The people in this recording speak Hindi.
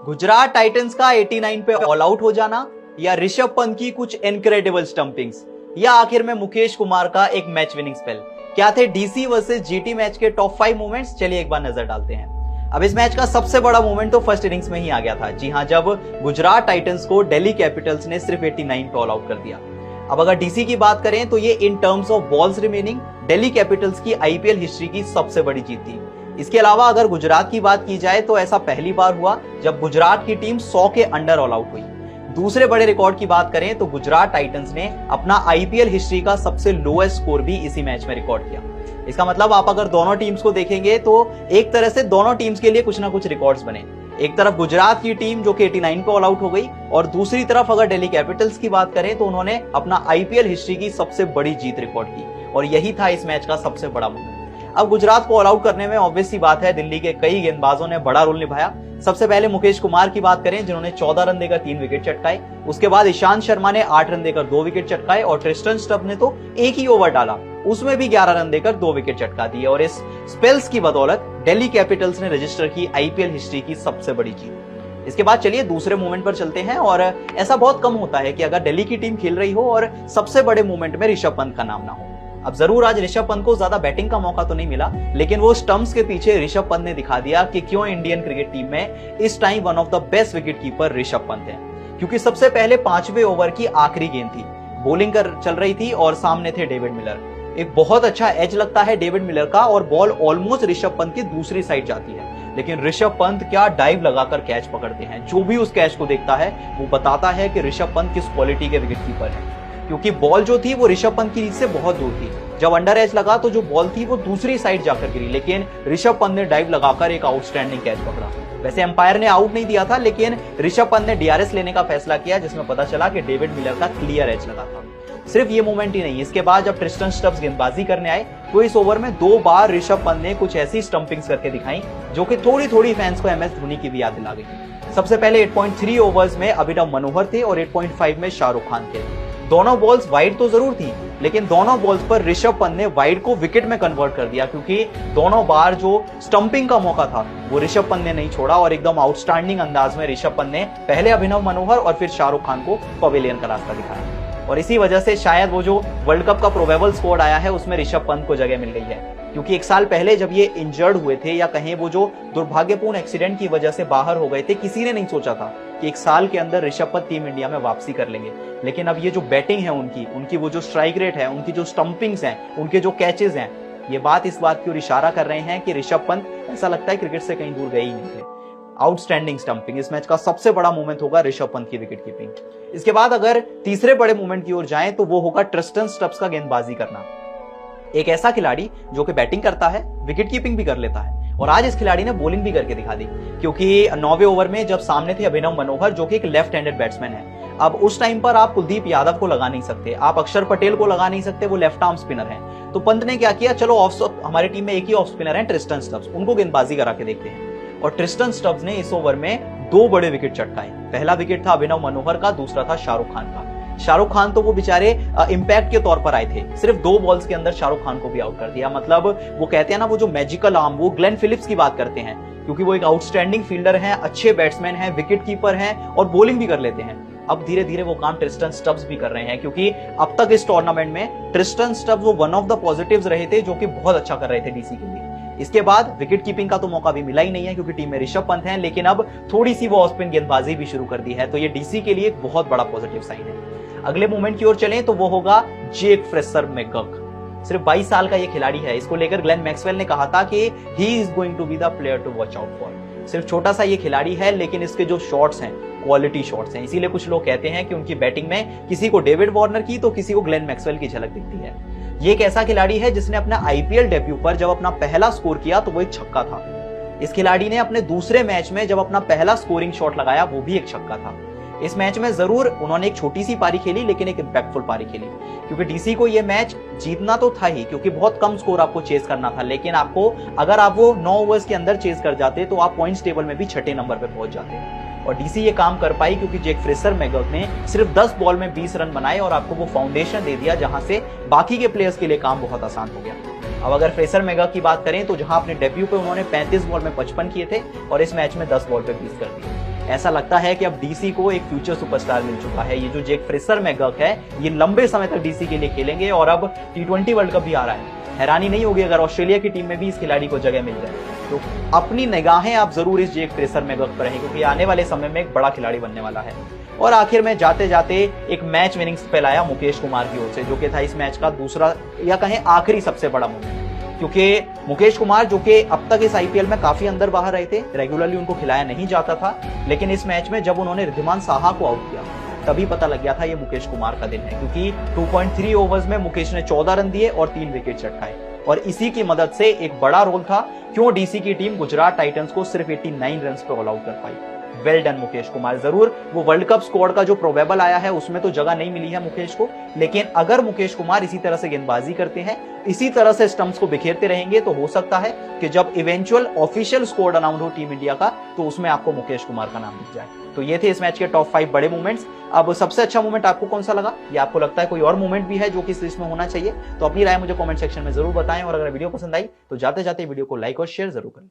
गुजरात टाइटंस का 89 पे ऑल आउट हो जाना, या ऋषभ पंत की कुछ इनक्रेडिबल स्टंपिंग्स, या आखिर में मुकेश कुमार का एक मैच विनिंग स्पेल, क्या थे डीसी वर्सेस जीटी मैच के टॉप 5 मोमेंट्स? चलिए एक बार नजर डालते हैं। अब इस मैच का सबसे बड़ा मोमेंट तो फर्स्ट इनिंग्स में ही आ गया था। जी हां, जब गुजरात टाइटंस को दिल्ली कैपिटल्स ने सिर्फ 89 पे ऑल आउट कर दिया। अब अगर डीसी की बात करें तो ये in terms of balls remaining Delhi Capitals की आईपीएल हिस्ट्री की सबसे बड़ी जीत थी। इसके अलावा अगर गुजरात की बात की जाए तो ऐसा पहली बार हुआ जब गुजरात की टीम 100 के अंडर ऑल आउट हुई। दूसरे बड़े रिकॉर्ड की बात करें तो गुजरात टाइटंस ने अपना आईपीएल हिस्ट्री का सबसे लोएस्ट स्कोर भी इसी मैच में रिकॉर्ड किया। इसका मतलब आप अगर दोनों टीम्स को देखेंगे तो एक तरह से दोनों टीम्स के लिए कुछ ना कुछ रिकॉर्ड्स बने। एक तरफ गुजरात की टीम जो कि 89 पे ऑल आउट हो गई, और दूसरी तरफ अगर दिल्ली कैपिटल्स की बात करें तो उन्होंने अपना आईपीएल हिस्ट्री की सबसे बड़ी जीत रिकॉर्ड की, और यही था इस मैच का सबसे बड़ा मोमेंट। अब गुजरात को ऑल आउट करने में ऑब्वियस सी बात है दिल्ली के कई गेंदबाजों ने बड़ा रोल निभाया। सबसे पहले मुकेश कुमार की बात करें जिन्होंने 14 रन देकर 3 विकेट चटकाए। उसके बाद ईशांत शर्मा ने 8 रन देकर 2 विकेट चटकाए, और ट्रिस्टन स्टब्स ने तो एक ही ओवर डाला, उसमें भी 11 रन देकर 2 विकेट चटका दिए, और इस स्पेल्स की बदौलत दिल्ली कैपिटल्स ने रजिस्टर की आईपीएल हिस्ट्री की सबसे बड़ी जीत। इसके बाद चलिए दूसरे मोमेंट पर चलते हैं। और ऐसा बहुत कम होता है कि अगर दिल्ली की टीम खेल रही हो और सबसे बड़े मोमेंट में ऋषभ पंत का नाम ना हो। अब जरूर आज ऋषभ पंत को ज्यादा बैटिंग का मौका तो नहीं मिला, लेकिन वो स्टंप्स के पीछे ऋषभ पंत ने दिखा दिया कि क्यों इंडियन क्रिकेट टीम में इस time one of the best wicket keeper Rishabh Pant है। क्योंकि सबसे पहले 5वें ओवर की आखिरी गेंद थी, बॉलिंग कर चल रही थी और सामने थे डेविड मिलर। एक बहुत अच्छा एज लगता है डेविड मिलर का, और बॉल ऑलमोस्ट ऋषभ पंत की दूसरी साइड जाती है, लेकिन ऋषभ पंत क्या डाइव लगाकर कैच पकड़ते हैं। जो भी उस कैच को देखता है वो बताता है कि ऋषभ पंत किस क्वालिटी के विकेट कीपर है, क्योंकि बॉल जो थी वो ऋषभ पंत की रीच से बहुत दूर थी। जब अंडर एज लगा तो जो बॉल थी वो दूसरी साइड जाकर गिरी, लेकिन ऋषभ पंत ने डाइव लगाकर एक आउटस्टैंडिंग कैच पकड़ा। वैसे एम्पायर ने आउट नहीं दिया था, लेकिन ऋषभ पंत ने डीआरएस लेने का फैसला किया, जिसमें पता चला कि डेविड मिलर का क्लियर एज लगा था। सिर्फ ये मोमेंट ही नहीं, इसके बाद जब ट्रिस्टन स्टब्स गेंदबाजी करने आए तो इस ओवर में 2 बार ऋषभ पंत ने कुछ ऐसी स्टंपिंग्स करके दिखाई जो कि थोड़ी थोड़ी फैंस को एमएस धोनी की भी याद दिला गई। सबसे पहले 8.3 ओवर्स में अभिनव मनोहर थे और 8.5 में शाहरुख खान थे। दोनों बॉल्स वाइड तो जरूर थी, लेकिन दोनों बॉल्स पर ऋषभ पंत ने वाइड को विकेट में कन्वर्ट कर दिया, क्योंकि दोनों बार जो स्टंपिंग का मौका था वो ऋषभ पंत ने नहीं छोड़ा, और एकदम आउटस्टैंडिंग अंदाज में ऋषभ पंत ने पहले अभिनव मनोहर और फिर शाहरुख खान को पवेलियन का रास्ता दिखाया। और इसी वजह से शायद वो जो वर्ल्ड कप का प्रोबेबल स्क्वाड आया है उसमें ऋषभ पंत को जगह मिल गई है, क्योंकि 1 साल पहले जब ये इंजर्ड हुए थे, या कहें वो जो दुर्भाग्यपूर्ण एक्सीडेंट की वजह से बाहर हो गए थे, किसी ने नहीं सोचा था कि 1 साल के अंदर ऋषभ पंत टीम इंडिया में वापसी कर लेंगे। लेकिन अब ये जो बैटिंग है उनकी वो जो स्ट्राइक रेट है, उनकी जो स्टंपिंग्स हैं, उनके जो कैचेज हैं, ये बात इस बात की ओर इशारा कर रहे हैं कि ऋषभ पंत ऐसा लगता है क्रिकेट से कहीं दूर गए ही नहीं थे। आउटस्टैंडिंग स्टंपिंग इस मैच का सबसे बड़ा मोमेंट होगा ऋषभ पंत की विकेट कीपिंग। इसके बाद अगर तीसरे बड़े मोमेंट की ओर जाएं तो वो होगा ट्रिस्टन स्टब्स का गेंदबाजी करना। एक ऐसा खिलाड़ी जो कि बैटिंग करता है, विकेट कीपिंग भी कर लेता है, और आज इस खिलाड़ी ने बॉलिंग भी करके दिखा दी, क्योंकि 9वें ओवर में जब सामने थे अभिनव मनोहर जो कि एक लेफ्ट हैंडेड बैट्समैन है। अब उस टाइम पर आप कुलदीप यादव को लगा नहीं सकते, आप अक्षर पटेल को लगा नहीं सकते, वो लेफ्ट आर्म स्पिनर है। तो पंत ने क्या किया, चलो हमारी टीम में एक ही ऑफ स्पिनर है ट्रिस्टन स्टब्स, उनको गेंदबाजी करा के देखते हैं। और ट्रिस्टन स्टब्स ने इस ओवर में 2 बड़े विकेट चटकाए। पहला विकेट था अभिनव मनोहर का, दूसरा था शाहरुख खान का। शाहरुख खान तो वो बेचारे इंपैक्ट के तौर पर आए थे, सिर्फ 2 बॉल्स के अंदर शाहरुख खान को भी आउट कर दिया। मतलब वो कहते हैं ना, वो जो मैजिकल आर्म, वो ग्लेन फिलिप्स की बात करते हैं, क्योंकि वो एक आउटस्टैंडिंग फील्डर हैं, अच्छे बैट्समैन हैं, विकेट कीपर हैं और बॉलिंग भी कर लेते हैं। अब धीरे धीरे वो काम ट्रिस्टन स्टब्स भी कर रहे हैं, क्योंकि अब तक इस टूर्नामेंट में ट्रिस्टन स्टब्स वो वन ऑफ द पॉजिटिव्स रहे थे, जो कि बहुत अच्छा कर रहे थे डीसी के लिए। इसके बाद विकेट कीपिंग का तो मौका भी मिला ही नहीं है, क्योंकि टीम में ऋषभ पंत हैं, लेकिन अब थोड़ी सी वो ऑफ स्पिन गेंदबाजी भी शुरू कर दी है, तो ये डीसी के लिए एक बहुत बड़ा पॉजिटिव साइन है। अगले मोमेंट की ओर चलें तो वो होगा जेक फ्रेशर मैकगक। सिर्फ 22 साल का ये खिलाड़ी है। इसको लेकर ग्लेन मैक्सवेल ने कहा था कि he is going to be the player to watch out for. सिर्फ छोटा सा ये खिलाड़ी है, लेकिन इसके जो शॉट्स हैं क्वालिटी शॉट्स हैं, इसीलिए कुछ लोग कहते हैं कि उनकी बैटिंग में किसी को डेविड वार्नर की तो किसी को ग्लेन मैक्सवेल की झलक दिखती है। ये एक ऐसा खिलाड़ी है जिसने अपना आईपीएल डेब्यू पर जब अपना पहला स्कोर किया तो वो एक छक्का था। इस खिलाड़ी ने अपने दूसरे मैच में जब अपना पहला स्कोरिंग शॉट लगाया वो भी एक छक्का था। इस मैच में जरूर उन्होंने एक छोटी सी पारी खेली, लेकिन एक इंपैक्टफुल पारी खेली, क्योंकि डीसी को ये मैच जीतना तो था ही, क्योंकि बहुत कम स्कोर आपको चेस करना था। लेकिन आपको अगर आप वो 9 ओवर्स के अंदर चेस कर जाते तो आप पॉइंट्स टेबल में भी 6ठे नंबर पे पहुंच जाते। और डीसी ये काम कर पाई क्योंकि जेक फ्रेशर मैकगक ने सिर्फ 10 बॉल में 20 रन बनाए और आपको वो फाउंडेशन दे दिया जहां से बाकी के प्लेयर्स के लिए काम बहुत आसान हो गया। अब अगर फ्रेशर मैकगक की बात करें तो जहां अपने डेब्यू पे उन्होंने 35 बॉल में 55 किए थे और इस मैच में 10 बॉल पे 20 कर दिए। ऐसा लगता है कि अब डीसी को एक फ्यूचर सुपरस्टार मिल चुका है। ये जो जैक फ्रेशर मैकगर्क है, ये लंबे समय तक डीसी के लिए खेलेंगे और अब T20 वर्ल्ड कप भी आ रहा है। हैरानी नहीं होगी अगर ऑस्ट्रेलिया की टीम में भी इस खिलाड़ी को जगह मिल जाए। तो अपनी निगाहें आप जरूर इस जैक फ्रेशर मैकगर्क पर रहें, क्योंकि आने वाले समय में एक बड़ा खिलाड़ी बनने वाला है। और आखिर में जाते जाते एक मैच विनिंग स्पेल आया मुकेश कुमार की ओर से, जो कि था इस मैच का दूसरा या कहें आखिरी सबसे बड़ा मोमेंट। क्योंकि मुकेश कुमार, जो कि अब तक इस आईपीएल में काफी अंदर बाहर रहे थे, रेगुलरली उनको खिलाया नहीं जाता था, लेकिन इस मैच में जब उन्होंने रिद्धिमान साहा को आउट किया तभी पता लग गया था ये मुकेश कुमार का दिन है। क्योंकि 2.3 ओवर्स में मुकेश ने 14 रन दिए और 3 विकेट चटकाए, और इसी की मदद से एक बड़ा रोल था क्यों डीसी की टीम गुजरात टाइटंस को सिर्फ 89 रन पे ऑल आउट कर पाई। Well done Mukesh Kumar. जरूर वो वर्ल्ड कप स्क्वाड का जो प्रोबेबल आया है उसमें तो जगह नहीं मिली है मुकेश को, लेकिन अगर मुकेश कुमार इसी तरह से गेंदबाजी करते हैं, इसी तरह से स्टंप्स को बिखेरते रहेंगे, तो हो सकता है कि जब इवेंचुअल ऑफिशियल स्क्वाड अनाउंस हो टीम इंडिया का, तो उसमें आपको मुकेश कुमार का नाम दिख जाए। तो ये थे इस मैच के टॉप 5 बड़े मूवमेंट्स। अब सबसे अच्छा मूवमेंट आपको कौन सा लगा, या आपको लगता है कोई और मूवमेंट भी है जो कि इस लिस्ट में होना चाहिए, तो अपनी राय मुझे कमेंट सेक्शन में जरूर बताएं। और अगर वीडियो पसंद आई तो जाते जाते वीडियो को लाइक और शेयर जरूर करें।